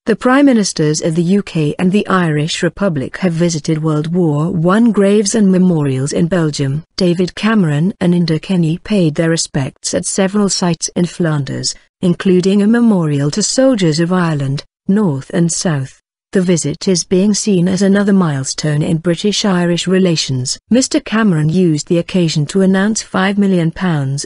The Prime Ministers of the UK and the Irish Republic have visited World War I graves and memorials in Belgium. David Cameron and Enda Kenny paid their respects at several sites in Flanders, including a memorial to soldiers of Ireland, North and South. The visit is being seen as another milestone in British-Irish relations. Mr Cameron used the occasion to announce £5 million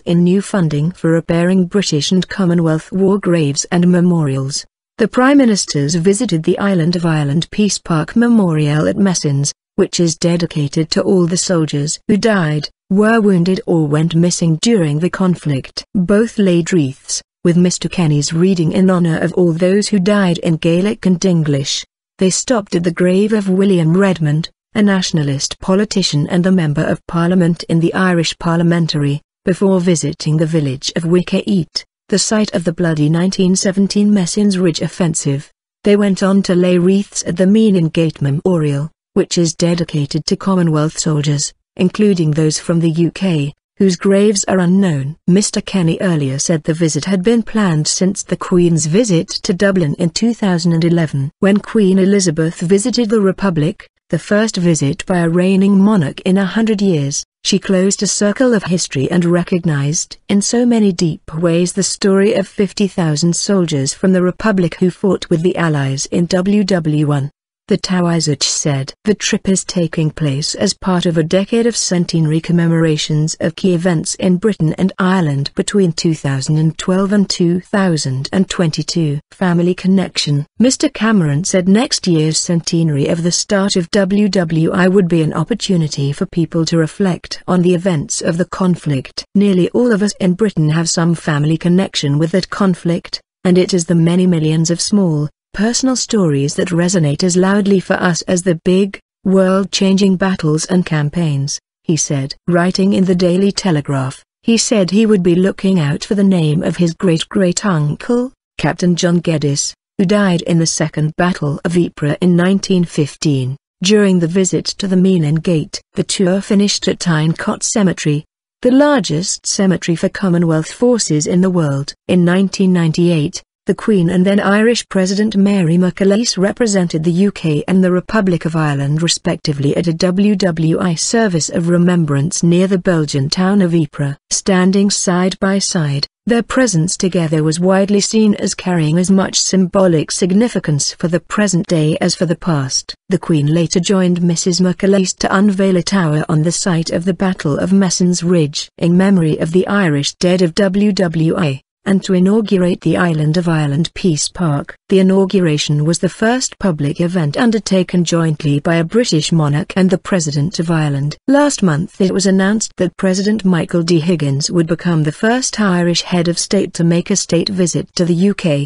in new funding for repairing British and Commonwealth war graves and memorials. The Prime Ministers visited the Island of Ireland Peace Park Memorial at Messines, which is dedicated to all the soldiers who died, were wounded or went missing during the conflict. Both laid wreaths, with Mr Kenny's reading in honour of all those who died in Gaelic and English. They stopped at the grave of William Redmond, a nationalist politician and a Member of Parliament in the Irish Parliamentary, before visiting the village of Wytschaete, the site of the bloody 1917 Messines Ridge offensive. They went on to lay wreaths at the Messines Memorial, which is dedicated to Commonwealth soldiers, including those from the UK, whose graves are unknown. Mr Kenny earlier said the visit had been planned since the Queen's visit to Dublin in 2011. When Queen Elizabeth visited the Republic, the first visit by a reigning monarch in 100 years, she closed a circle of history and recognized in so many deep ways the story of 50,000 soldiers from the Republic who fought with the Allies in WW1. The Wytschaete said. The trip is taking place as part of a decade of centenary commemorations of key events in Britain and Ireland between 2012 and 2022. Family connection. Mr Cameron said next year's centenary of the start of WWI would be an opportunity for people to reflect on the events of the conflict. Nearly all of us in Britain have some family connection with that conflict, and it is the many millions of small, personal stories that resonate as loudly for us as the big, world-changing battles and campaigns, he said. Writing in the Daily Telegraph, he said he would be looking out for the name of his great-great-uncle, Captain John Geddes, who died in the Second Battle of Ypres in 1915, during the visit to the Messines. The tour finished at Tyne-Cot Cemetery, the largest cemetery for Commonwealth forces in the world. In 1998, the Queen and then Irish President Mary McAleese represented the UK and the Republic of Ireland respectively at a WWI service of remembrance near the Belgian town of Ypres. Standing side by side, their presence together was widely seen as carrying as much symbolic significance for the present day as for the past. The Queen later joined Mrs McAleese to unveil a tower on the site of the Battle of Messines Ridge in memory of the Irish dead of WWI, and to inaugurate the Island of Ireland Peace Park. The inauguration was the first public event undertaken jointly by a British monarch and the President of Ireland. Last month it was announced that President Michael D. Higgins would become the first Irish head of state to make a state visit to the UK.